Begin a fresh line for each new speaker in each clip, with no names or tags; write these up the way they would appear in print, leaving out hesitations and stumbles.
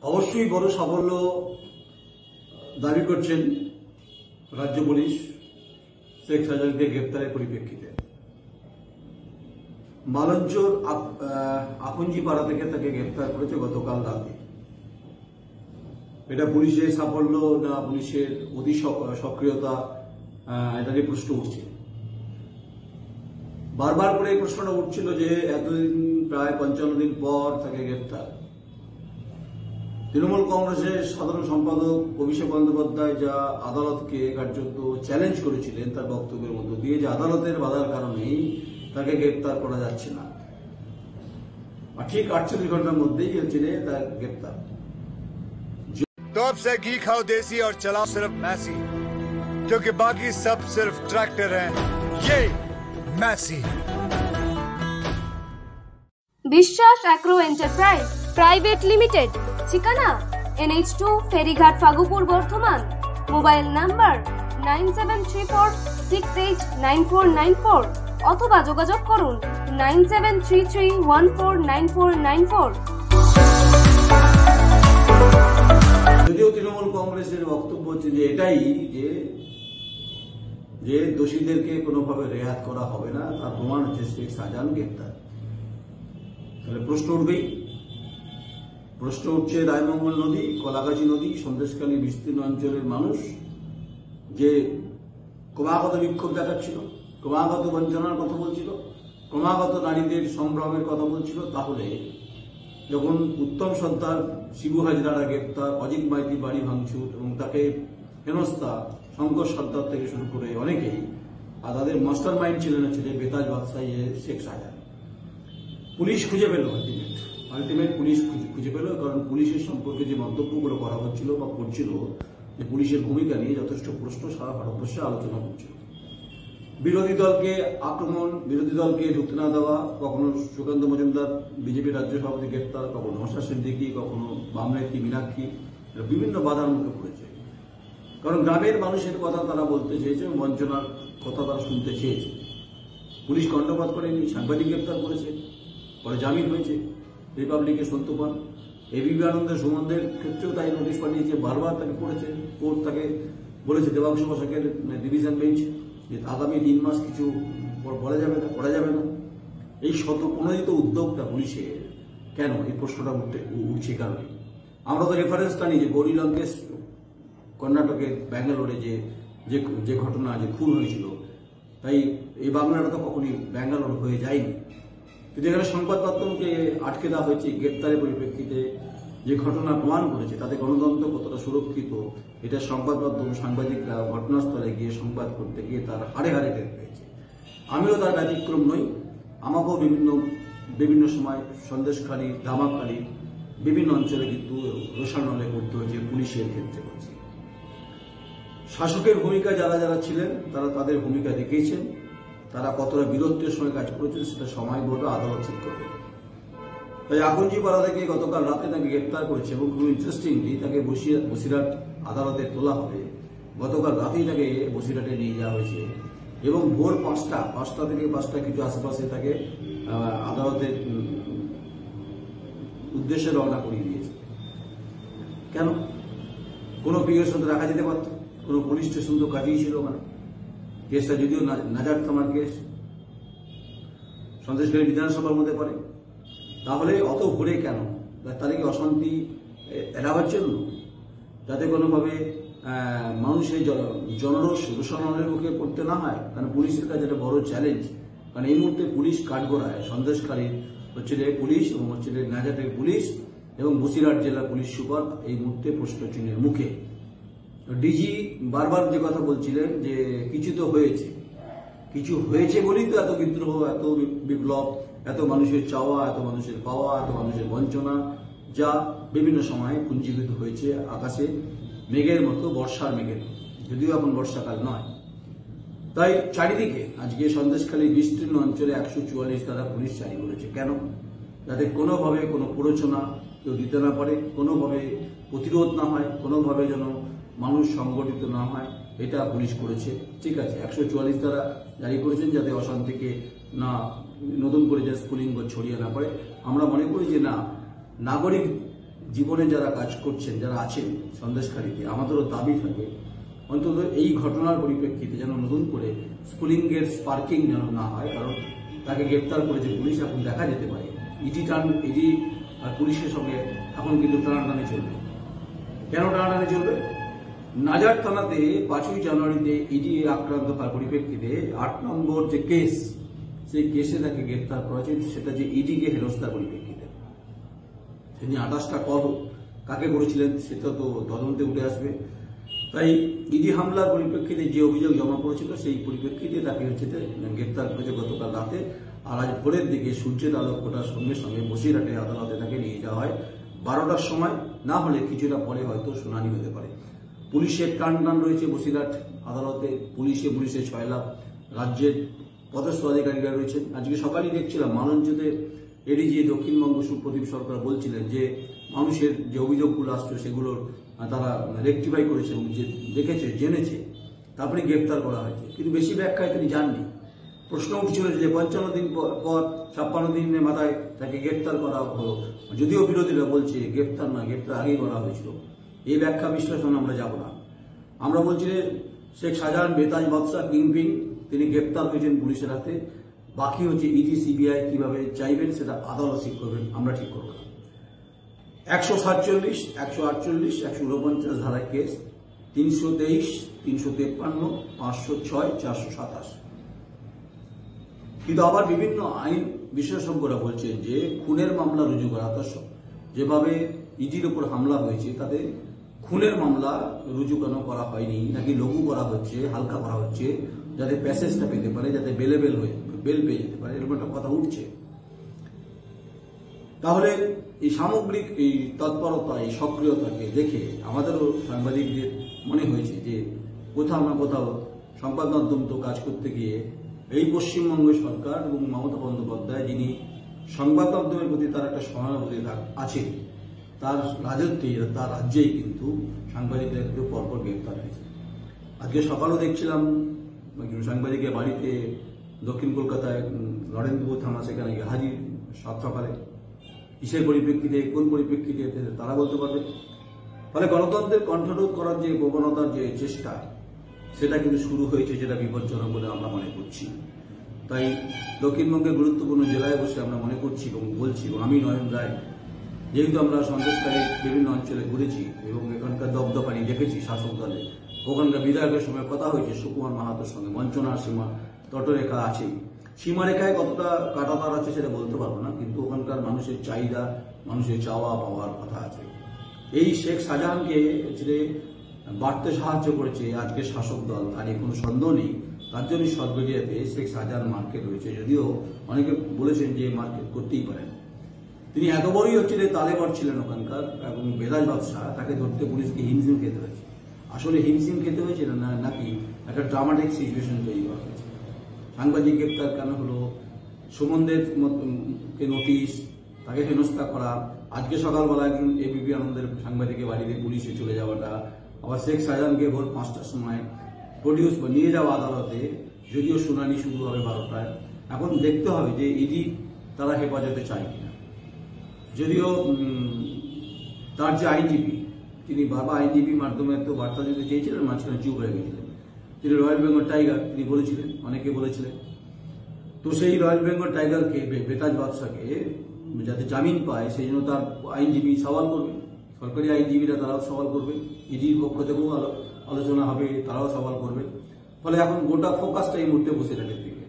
অবশ্যই বড় সাফল্য দাবি করছেন রাজ্য পুলিশ শেখ শাহজাহানকে গ্রেপ্তারের পরিপ্রেক্ষিতে। মালঞ্চর আখুঞ্জিপাড়া থেকে তাকে গ্রেপ্তার করেছে গতকাল রাতে। এটা পুলিশের সাফল্য না পুলিশের অতি সক্রিয়তা, এটা নিয়ে প্রশ্ন উঠছে। বারবার করে এই প্রশ্নটা উঠছিল যে এতদিন প্রায় 55 দিন পর তাকে গ্রেপ্তার। তৃণমূল কংগ্রেসের সাধারণ সম্পাদক অভিষেক বন্দ্যোপাধ্যায় যা আদালতকে কার্যত চ্যালেঞ্জ করেছিলেন তার বক্তব্যের মধ্য দিয়ে, যে আদালতের বাধার কারণেই তাকে গ্রেপ্তার করা যাচ্ছে না, আর ঠিক 48 ঘন্টার মধ্যেই হচ্ছে তার গ্রেপ্তার।
तो अब से घी खाओ देसी और चलाओ सिर्फ मैसी, क्योंकि बाकी सब सिर्फ ट्रैक्टर हैं। ये मैसी।
বিশ্বাস অ্যাগ্রো এন্টারপ্রাইজ প্রাইভেট লিমিটেড, ঠিকানা NH2 ফেরিঘাট ফাগুপুর বর্ধমান, মোবাইল নাম্বার 9734689494 অথবা যোগাযোগ করুন 9733149494।
যদিও তৃণমূল কংগ্রেসের বক্তব্য হচ্ছে যে এটাই যে দোষীদেরকে কোনোভাবে রেহাত করা হবে না, তার প্রমাণ হচ্ছে শেখ শাহজাহান গ্রেপ্তার। তাহলে প্রশ্ন উঠছে রায়মঙ্গল নদী, কলাগাছি নদী, সন্দেশখালী বিস্তীর্ণ অঞ্চলের মানুষ যে ক্রমাগত বিক্ষোভ দেখাচ্ছিল, ক্রমাগত বঞ্চনার কথা বলছিল, ক্রমাগত নারীদের সংগ্রামের কথা বলছিল, তাহলে যখন উত্তম সর্দার, শিবু হাজরারা গ্রেপ্তার, অজিত মাইতি বাড়ি ভাঙচুর এবং তাকে হেনস্থা শঙ্কর সর্দার থেকে শুরু করে অনেকেই, আর তাদের মাস্টার মাইন্ড ছিলেন বেতাজ বাদশাহী শেখ শাহজাহান। পুলিশ খুঁজে পেল, আলটিমেট পুলিশ খুঁজে পেল, কারণ পুলিশের সম্পর্কে যে মন্তব্যগুলো করা হচ্ছিল বা করছিল, যে পুলিশের ভূমিকা নিয়ে যথেষ্ট প্রশ্ন সারা ভারতবর্ষে আলোচনা করছিল। বিরোধী দলকে আক্রমণ, বিরোধী দলকে ঢুকতে না দেওয়া, কখনো সুকান্ত মজুমদার বিজেপি রাজ্য সভাপতি গ্রেপ্তার, কখনো নওশাদ সিদ্দিকী, কখনো বাম নেত্রী মীনাক্ষী, বিভিন্ন বাধার মুখে পড়েছে। কারণ গ্রামের মানুষের কথা তারা বলতে চেয়েছে, বঞ্চনার কথা তারা শুনতে চেয়েছে। পুলিশ কণ্ঠপাত করেনি, সাংবাদিক গ্রেপ্তার করেছে, পরে জামিন হয়েছে, রিপাবলিকের সত্যপান, এবিপি আনন্দের সুমনদের ক্ষেত্রেও তাই নোটিশ পাঠিয়েছে, বারবার তাকে পড়েছে, কোর্ট তাকে বলেছে দেবাংশু বসাকের ডিভিশন বেঞ্চ যে আগামী 3 মাস কিছু পড়া যাবে না। এই শতপ্রণোদিত উদ্যোগটা পুলিশের কেন, এই প্রশ্নটা উঠছে কারণে। আমরা তো রেফারেন্সটা নিই যে গৌরী লঙ্কেশ কর্ণাটকের ব্যাঙ্গালোরে যে ঘটনা, যে খুন হয়েছিল, তাই এই বাংলাটা তো কখনই ব্যাঙ্গালোর হয়ে যায়নি। কিন্তু এখানে সংবাদ মাধ্যমকে আটকে দেওয়া হয়েছে গ্রেপ্তারের পরিপ্রেক্ষিতে। যে ঘটনা প্রমাণ করেছে তাতে গণতন্ত্র কতটা সুরক্ষিত, এটা সংবাদ মাধ্যম, সাংবাদিকরা ঘটনাস্থলে গিয়ে সংবাদ করতে গিয়ে তার হাড়ে টের পেয়েছে। আমিও তার ব্যতিক্রম নই। আমাকেও বিভিন্ন সময় সন্দেশখালী, ধামাখালী, বিভিন্ন অঞ্চলে কিন্তু রোষানলে করতে হয়েছে, পুলিশের ক্ষেত্রে হয়েছে। শাসকের ভূমিকা যারা ছিলেন তারা তাদের ভূমিকা দেখিয়েছেন, তারা কতটা বীরত্বের সঙ্গে কাজ করেছেন সেটা সময় বলবে, আদালত ঠিক করবে। তাই আখুঞ্জিপাড়া থেকে গতকাল রাতে তাকে গ্রেপ্তার করেছে এবং খুব ইন্টারেস্টিংলি তাকে বসিরহাট আদালতে তোলা হবে। গতকাল রাতেই তাকে বসিরহাটে নিয়ে যাওয়া হয়েছে এবং ভোর 5টা থেকে 5টা কিছু আশেপাশে তাকে আদালতের উদ্দেশ্যে রওনা করিয়ে দিয়েছে। কেন? কোনো পিওর সাথে রাখা যেতে পারত, কোনো পুলিশ স্টেশন তো কাজেই ছিল ওখানে। কেসটা যদিও নাজার থামার কেস, সন্দেশখালী বিধানসভার মধ্যে পড়ে, তাহলে অত ভোরে কেন? তাদের কি অশান্তি এড়াবার জন্য, যাতে কোনোভাবে মানুষের জনরোষ রোষানলের মুখে পড়তে না হয়? কারণ পুলিশের কাছে একটা বড় চ্যালেঞ্জ, কারণ এই মুহূর্তে পুলিশ কাঠগড়ায়, সন্দেশখালীর পুলিশ এবং নাজাটের পুলিশ এবং বসিরহাট জেলা পুলিশ সুপার এই মুহূর্তে প্রশ্নচিহ্নের মুখে। ডিজি বারবার যে কথা বলছিলেন যে কিছু তো হয়েছে, কিছু হয়েছে বলেই তো এত বিদ্রোহ, এত বিপ্লব, এত মানুষের চাওয়া, এত মানুষের পাওয়া, এত মানুষের বঞ্চনা, যা বিভিন্ন সময়ে পুঞ্জীভূত হয়েছে আকাশে মেঘের মতো, বর্ষার মেঘের মতো, যদিও এখন বর্ষাকাল নয়। তাই চারিদিকে আজকে সন্দেশখালী বিস্তীর্ণ অঞ্চলে 144 ধারা পুলিশ জারি করেছে। কেন? যাতে কোনোভাবে কোনো প্ররোচনা কেউ দিতে না পারে, কোনোভাবে প্রতিরোধ না হয়, কোনোভাবে যেন মানুষ সংগঠিত না হয়, এটা পুলিশ করেছে। ঠিক আছে, 144 ধারা জারি করেছেন যাতে অশান্তিকে না নতুন করে যে স্ফুলিঙ্গ ছড়িয়ে না পড়ে। আমরা মনে করি যে না, নাগরিক জীবনে যারা কাজ করছেন, যারা আছেন সন্দেশখালীতে, আমাদেরও দাবি থাকে অন্তত এই ঘটনার পরিপ্রেক্ষিতে যেন নতুন করে স্কুলিংয়ের স্পার্কিং যেন না হয়, কারণ তাকে গ্রেপ্তার করেছে পুলিশ। এখন দেখা যেতে পারে ইডি আর পুলিশের সঙ্গে এখন কিন্তু টানাটানি চলবে। কেন টানাটানি চলবে? নাজার থানাতে 5ই জানুয়ারিতে ইডি আক্রান্ত হওয়ার পরিপ্রেক্ষিতে 8 নম্বর যে কেস, সেই কেসে তাকে গ্রেপ্তার করা হয়েছে, সেটা যে ইডিকে হেনস্থার পরিপ্রেক্ষিতে। তিনি 28টা কল কাকে করেছিলেন সেটা তো তদন্তে উঠে আসবে। তাই ইডি হামলার পরিপ্রেক্ষিতে যে অভিযোগ জমা পড়েছিল সেই পরিপ্রেক্ষিতে তাকে গ্রেপ্তার করেছে গতকাল রাতে। আর আজ ভোরের দিকে সূর্যের আলো ফোটার সঙ্গে সঙ্গে বসিরহাটে আদালতে তাকে নিয়ে যাওয়া হয় 12টার সময়, না হলে কিছুটা পরে হয়তো শুনানি হতে পারে। পুলিশের টান রয়েছে বসিরহাট আদালতে, পুলিশের 6 লাখ, রাজ্যের পদস্থ আধিকারিকরা রয়েছেন। আজকে সকালেই দেখছিলাম মালঞ্চতে এডিজি দক্ষিণবঙ্গ সুপ্রদীপ সরকার বলছিলেন যে মানুষের যে অভিযোগগুলো আসছে সেগুলোর তারা রেকটিফাই করেছে এবং যে দেখেছে জেনেছে তারপরে গ্রেপ্তার করা হয়েছে, কিন্তু বেশি ব্যাখ্যায় তিনি জাননি। প্রশ্ন উঠছিল যে 55 দিন পর 56 দিনের মাথায় তাকে গ্রেপ্তার করা হলো, যদিও বিরোধীরা বলছে গ্রেপ্তার নয়, গ্রেপ্তার আগেই করা হয়েছিল। এই ব্যাখ্যা বিশ্লেষণ আমরা যাব না। আমরা বলছি যে শেখ শাহজাহান বেতাজ বাদশা কিংপিং তিনি গ্রেপ্তার হয়েছেন পুলিশের হাতে। বাকি হচ্ছে ইডি সিবিআই কিভাবে চাইবেন সেটা আদালত ঠিক করবেন, আমরা ঠিক করব না। 147, 148, 149 ধারায় কেস, 323, 353, 506, 427। কিন্তু আবার বিভিন্ন আইন বিশেষজ্ঞরা বলছেন যে খুনের মামলা রুজু করা, যেভাবে ইডির উপর হামলা হয়েছে তাতে খুনের মামলা রুজু কেন করা হয়নি, নাকি লঘু করা হচ্ছে, হালকা করা হচ্ছে, যাতে প্যাসেজটা পেতে পারে, যাতে বেল পেয়ে যেতে পারে, এরকম একটা কথা উঠছে। তাহলে এই সামগ্রিক এই তৎপরতা, এই সক্রিয়তাকে দেখে আমাদেরও সাংবাদিকদের মনে হয়েছে যে কোথাও না কোথাও সংবাদ মাধ্যম তো কাজ করতে গিয়ে এই পশ্চিমবঙ্গ সরকার এবং মমতা বন্দ্যোপাধ্যায়, যিনি সংবাদ মাধ্যমের প্রতি তার একটা সহানুভূতি আছে, তার রাজত্বে, তার রাজ্যেই কিন্তু সাংবাদিকদের পরপর গ্রেপ্তার হয়েছে। আজকে সকালেও দেখছিলাম সাংবাদিকের বাড়িতে দক্ষিণ কলকাতায় নরেন্দ্রপুর থানা, সেখানে গিয়ে হাজির সাত সকালে। কিসের পরিপ্রেক্ষিতে, কোন পরিপ্রেক্ষিতে তারা বলতে পারবে। ফলে গণতন্ত্রের কণ্ঠরোধ করার যে প্রবণতার যে চেষ্টা, সেটা কিন্তু শুরু হয়েছে, যেটা বিপজ্জনক বলে আমরা মনে করছি। তাই দক্ষিণবঙ্গের গুরুত্বপূর্ণ জেলায় বসে আমরা মনে করছি এবং বলছি, এবং আমি নয়ন রায়, যেহেতু আমরা সন্দেশখালীর বিভিন্ন অঞ্চলে ঘুরেছি এবং এখানকার দপদপানি দেখেছি শাসক দলে, ওখানকার বিধায়কের সঙ্গে কথা হয়েছে সুকুমার মাহাতোর সঙ্গে, বঞ্চনা সীমা তটরেখা আছে, সীমারেখায় কতটা কাটাতার আছে সেটা বলতে পারবো না, কিন্তু ওখানকার মানুষের চাহিদা, মানুষের চাওয়া পাওয়ার কথা আছে। এই শেখ শাহজাহানকে বাড়তে সাহায্য করেছে আজকের শাসক দল, তার কোনো সন্দেহ নেই। তার জন্যই সরবেরিয়াতে শেখ শাহজাহান মার্কেট রয়েছে, যদিও অনেকে বলেছেন যে মার্কেট করতেই পারেন। তিনি এত বড়ই তালেবর ছিলেন ওখানকার, এবং বেতাজ বাদশা, তাকে ধরতে পুলিশকে হিমশিম খেতে হয়েছে। আসলে হিমশিম খেতে হয়েছে নাকি একটা ড্রামাটিক সিচুয়েশন তৈরি করা হয়েছে? সাংবাদিক গ্রেপ্তার কেন হলো, সুমনদের নোটিশ, তাকে হেনস্থা করা, আজকে সকালবেলা একজন এবিপি আনন্দের সাংবাদিকের বাড়িতে পুলিশে চলে যাওয়াটা, আবার শেখ শাহজাহানকে ভোর 5টার সময় নিয়ে যাওয়া আদালতে, যদিও শুনানি শুরু হবে 12টায়। এখন দেখতে হবে যে ইডি তারা হেফাজতে চায় কিনা। যদিও তার যে আইনজীবী, তিনি বাবা আইনজীবীর মাধ্যমে তো বার্তা দিতে চেয়েছিলেন, মাঝখানে চুপ হয়ে গেছিলেন। তিনি রয়্যাল বেঙ্গল টাইগার, তিনি বলেছিলেন, অনেকে বলেছিলেন। তো সেই রয়্যাল বেঙ্গল টাইগারকে, বেতাজ বাদশাকে যাতে জামিন পায়, সেই জন্য তার আইনজীবী সওয়াল করবে, সরকারি আইনজীবীরা তারাও সওয়াল করবে, ইডির পক্ষ থেকেও আলোচনা হবে, তারাও সওয়াল করবে। ফলে এখন গোটা ফোকাসটা এই মুহূর্তে বসিরহাটের দিকে।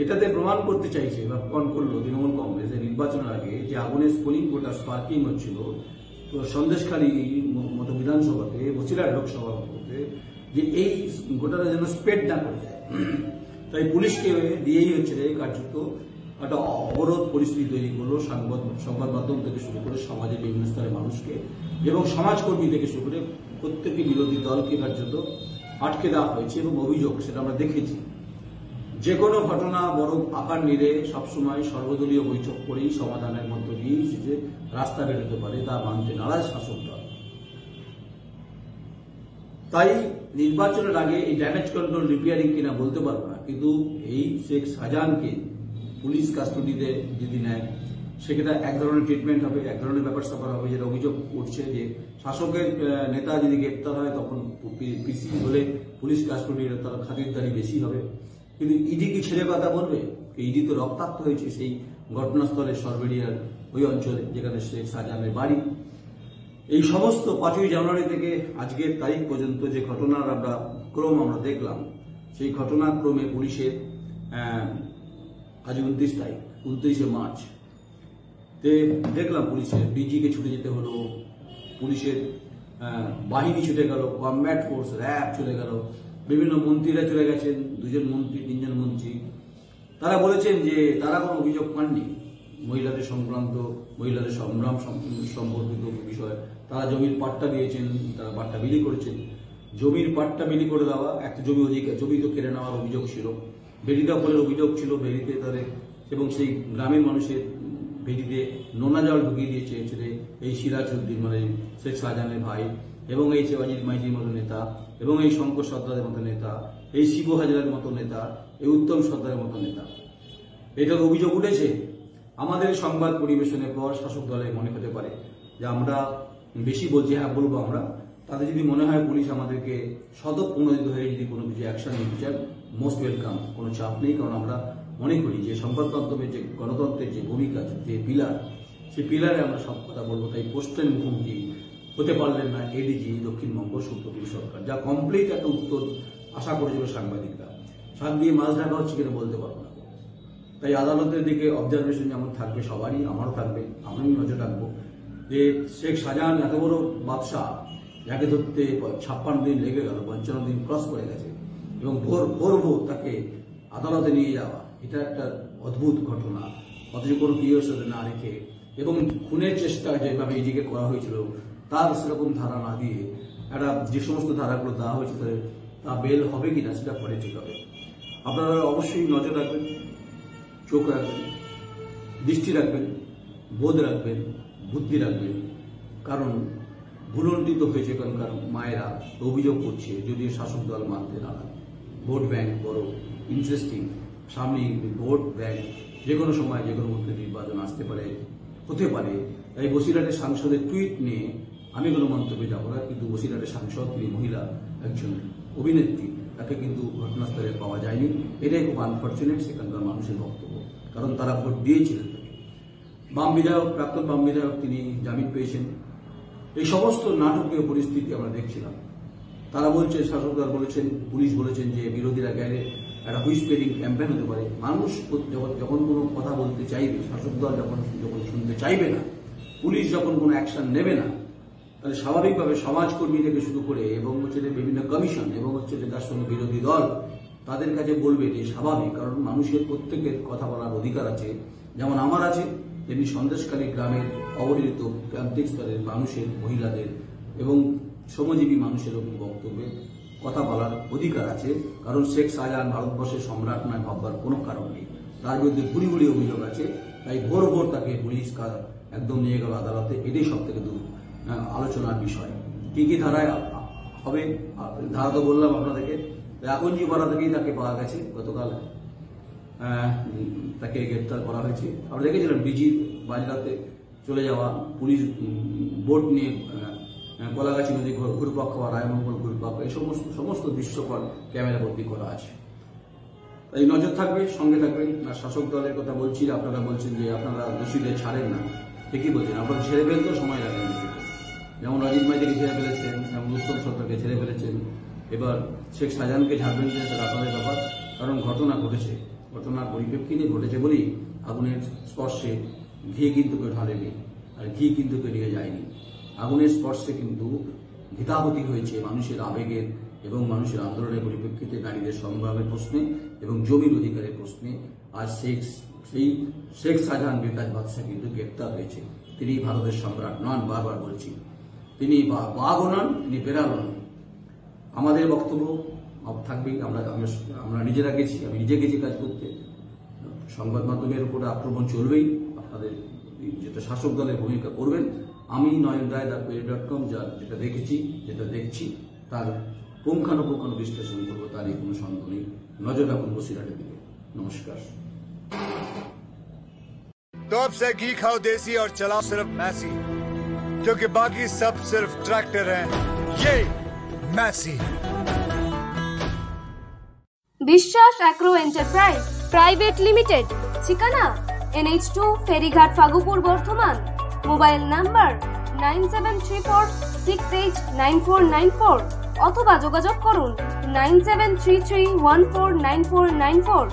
এটাতে প্রমাণ করতে চাইছে বা প্রমাণ করলো তৃণমূল কংগ্রেসের নির্বাচনের আগে যে আগুনের স্পোলিং কোটা স্পার্কিং হচ্ছিল, তো সন্দেশখালী মতো বিধানসভাতে, বসিরহাট লোকসভা মধ্যে, যে এই গোটাটা যেন স্প্রেড না করে যায়। তাই পুলিশকে দিয়েই কার্যত একটা অবরোধ পরিস্থিতি তৈরি করলো সংবাদ মাধ্যম থেকে শুরু করে সমাজের বিভিন্ন স্তরের মানুষকে এবং সমাজকর্মী থেকে শুরু করে প্রত্যেকটি বিরোধী দলকে কার্যত আটকে দেওয়া হয়েছে। এবং অভিযোগ, সেটা আমরা দেখেছি, যে কোনো ঘটনা বড় আকার নিলে সবসময় সর্বদলীয় বৈঠক করেই সমাধানের মধ্য দিয়েই যে রাস্তা বেরোতে পারে, তা মানতে নারাজ শাসক দল। তাই নির্বাচনের আগে এই ড্যামেজ কন্ট্রোল রিপেয়ারিং কিনা বলতে পারবো না, কিন্তু এই শেখ শাহজাহানকে পুলিশ কাস্টডিতে যদি নেয়, সেক্ষেত্রে এক ধরনের ট্রিটমেন্ট হবে, এক ধরনের ব্যাপার স্যাপার হবে। যেটা অভিযোগ উঠছে যে শাসকের নেতা যদি গ্রেপ্তার হয় তখন পিসি হলে পুলিশ কাস্টডির তার খাতিরদারি বেশি হবে। কিন্তু ইডি কি ছেড়ে কথা বলবে? ইডি তো রক্তাক্ত হয়েছে সেই ঘটনাস্থলে, সরবেরিয়ার ওই অঞ্চলে যেখানে শেখ শাহজাহানের বাড়ি। এই সমস্ত 5ই জানুয়ারি থেকে আজকের তারিখ পর্যন্ত যে ঘটনার ক্রম আমরা দেখলাম, সেই ঘটনাক্রমে পুলিশের আজ 29 তারিখ, 29শে মার্চ দেখলাম পুলিশের ডিজিকে ছুটে যেতে হলো, পুলিশের বাহিনী ছুটে গেল, কমব্যাট ফোর্স র্যাব চলে গেল, বিভিন্ন মন্ত্রীরা চলে গেছেন, 2জন মন্ত্রী 3জন মন্ত্রী। তারা বলেছেন যে তারা কোনো অভিযোগ পাননি মহিলাদের সংক্রান্ত, মহিলাদের সংগ্রাম সম্পর্কিত বিষয়। তারা জমির পাট্টা দিয়েছেন, তারা পাট্টা বিলি করেছেন। জমির পাট্টা বিলি করে দেওয়া, একটা জমি তো কেড়ে নেওয়ার অভিযোগ ছিল, বেড়ি দখলের অভিযোগ ছিল, বেড়িতে তাদের এবং সেই গ্রামের মানুষের বেড়িতে নোনা জল ঢুকিয়ে দিয়ে চেয়েছিল এই সিরাজউদ্দিন মানে শেখ শাহজাহানের ভাই, এবং এই চেওয়াজির মাইজির মতো নেতা, এবং এই শঙ্কর সর্দারের মতো নেতা, এই শিবু হাজরার মতো নেতা, এই উত্তম সর্দারের মতো নেতা। এটার অভিযোগ উঠেছে। আমাদের সংবাদ পরিবেশনের পর শাসক দলে মনে হতে পারে যে আমরা বেশি বলছি, হ্যাঁ বলবো আমরা। তাদের যদি মনে হয় পুলিশ আমাদেরকে সদপ্রণোদিত হয়ে যদি কোনো কিছু অ্যাকশন নিতে চান, মোস্ট ওয়েলকাম, কোনো চাপ নেই। কারণ আমরা মনে করি যে সংবাদ মাধ্যমের যে গণতন্ত্রের যে ভূমিকা, যে পিলার, সেই পিলারে আমরা সব কথা বলবো। তাই পোস্টের মুখোমুখি হতে পারলেন না এডিজি দক্ষিণবঙ্গ সুপ্রতিম সরকার, যা কমপ্লিট একটা উত্তর আশা করেছিল সাংবাদিকরা। শাক দিয়ে মাছ ঢাকা হচ্ছে কিনা বলতে পারবো না। তাই আদালতের দিকে অবজারভেশন যেমন থাকবে সবারই, আমারও থাকবে, আমি নজর রাখবো যে শেখ শাহজাহান এত বড় বাদশাহ, যাকে ধরতে 56 দিন লেগে গেল, 55 দিন ক্রস করে গেছে, এবং ভোর তাকে আদালতে নিয়ে যাওয়া, এটা একটা অদ্ভুত ঘটনা। অথচ কোনো কিউরিওসিটি না রেখে, এবং খুনের চেষ্টা যেভাবে ইডিকে করা হয়েছিল তার সেরকম ধারা না দিয়ে একটা যে সমস্ত ধারাগুলো দেওয়া হয়েছে তা বেল হবে কিনা সেটা পরে ঠিক হবে। আপনারা অবশ্যই নজর রাখবেন, চোখ রাখবেন, দৃষ্টি রাখবেন, বোধ রাখবেন, বুদ্ধি রাখবেন। কারণ ভুলণ্ঠিত হয়েছে এখানকার মায়েরা অভিযোগ করছে, যদিও শাসক দল মানতে না। ভোট ব্যাংক বড় ইন্টারেস্টিং, সামনে ভোট ব্যাংক, যে কোনো সময় যে কোনো মুহূর্তে নির্বাচন আসতে পারে, হতে পারে। তাই বসিরহাটের সাংসদের টুইট নিয়ে আমি কোনো মন্তব্যে যাবো না। কিন্তু বসিরহাটের সাংসদ, তিনি মহিলা, একজন অভিনেত্রী, তাকে কিন্তু ঘটনাস্থলে পাওয়া যায়নি। এটাই খুব আনফর্চুনেট সেখানকার মানুষের বক্তব্য, কারণ তারা ভোট দিয়েছিলেন তাকে। বাম বিধায়ক, প্রাক্তন বাম বিধায়ক, তিনি জামিন পেয়েছেন। এই সমস্ত নাটকীয় পরিস্থিতি আমরা দেখছিলাম। তারা বলছে, শাসক দল বলেছেন, পুলিশ বলেছেন যে বিরোধীরা গেলে একটা হুইসপেরিং ক্যাম্পেইন হতে পারে। মানুষ যখন কোনো কথা বলতে চাইবে, শাসক দল যখন শুনতে চাইবে না, পুলিশ যখন কোনো অ্যাকশন নেবে না, তাহলে স্বাভাবিকভাবে সমাজকর্মী থেকে শুরু করে এবং হচ্ছে বিভিন্ন কমিশন এবং হচ্ছে তার সঙ্গে বিরোধী দল তাদের কাছে বলবে যে স্বাভাবিক। কারণ মানুষের প্রত্যেকের কথা বলার অধিকার আছে, যেমন আমার আছে, তেমনি সন্দেশখালী গ্রামের অবহেলিত প্রান্তিক স্তরের মানুষের, মহিলাদের এবং শ্রমজীবী মানুষের বক্তব্যে কথা বলার অধিকার আছে। কারণ শেখ শাহজাহান ভারতবর্ষের সম্রাট নয় ভাববার কোনো কারণ নেই। তার বিরুদ্ধে গুড়ি গুড়ি অভিযোগ আছে। তাই ভোর তাকে পুলিশ একদম নিয়ে গেল আদালতে। এটাই সব থেকে আলোচনার বিষয়। কি কি ধারায় হবে, ধারা তো বললাম আপনাদেরকে। আকঞ্জি পাড়া থেকেই তাকে পাওয়া গেছে, গতকাল তাকে গ্রেপ্তার করা হয়েছে। আমরা দেখেছিলাম ডিজি বাজরাতে চলে যাওয়া, পুলিশ বোট নিয়ে কলাগাছি নদী ঘুরপাক খাওয়া, রায়মঙ্গল ঘুরপাক, এই সমস্ত দৃশ্যপট ক্যামেরা বন্দী করা আছে। তাই নজর থাকবে, সঙ্গে থাকবেন। আর শাসক দলের কথা বলছি, আপনারা বলছেন যে আপনারা দোষীদের ছাড়েন না। ঠিকই বলছেন, আপনারা ছেড়ে ফেলতেও সময় লাগে না। যেমন অজিত মাইতিকে ছেড়ে ফেলেছেন, যেমন উত্তম সরকারকে ছেড়ে ফেলেছেন, এবার শেখ শাহজাহানকে ছাড়বেন কিনা সেটা আপনাদের ব্যাপার। কারণ ঘটনা ঘটেছে, ঘটনার পরিপ্রেক্ষিতে ঘটেছে বলেই আগুনের স্পর্শে ঘি কিন্তু কেউ ঢালেনি, আর ঘি কিন্তু কেউ নিয়ে যায়নি। আগুনের স্পর্শে কিন্তু ঘৃতাহতি হয়েছে মানুষের আবেগের এবং মানুষের আন্দোলনের পরিপ্রেক্ষিতে, নারীদের সংগ্রামের প্রশ্নে এবং জমির অধিকারের প্রশ্নে। আজ সেই শেখ শাহজাহান বেতাজ বাদশাহ কিন্তু গ্রেপ্তার হয়েছে। তিনি ভারতের সম্রাট নন, বারবার বলছি। তিনি বাঘও নন, তিনি বেড়ালও নন। আমাদের বক্তব্য থাকবেই, আমরা নিজেরা গেছি, আমি নিজে গেছি কাজ করতে। সংবাদ মাধ্যমের উপরে আক্রমণ চলবেই, আপনাদের যেটা শাসক দলের ভূমিকা করবেন। আমি নয়ন রায় .com যেটা দেখেছি, যেটা দেখছি, তার পুঙ্খানুপুঙ্খ বিশ্লেষণ করবো, তারই কোনো সন্দেহ নেই। নজর রাখুন বসিরহাটের দিকে। নমস্কার।
तो अब से घी खाओ देसी और चलाओ सिर्फ मैसी, क्योंकि बाकी सब सिर्फ ट्रैक्टर हैं। ये मैसी।
বিশ্বাস অ্যাগ্রো এন্টারপ্রাইজ প্রাইভেট লিমিটেড, ঠিকানা NH2 ফেরিঘাট ফাগুপুর বর্ধমান, মোবাইল নাম্বার 9734689494 অথবা যোগাযোগ করুন 9733149494।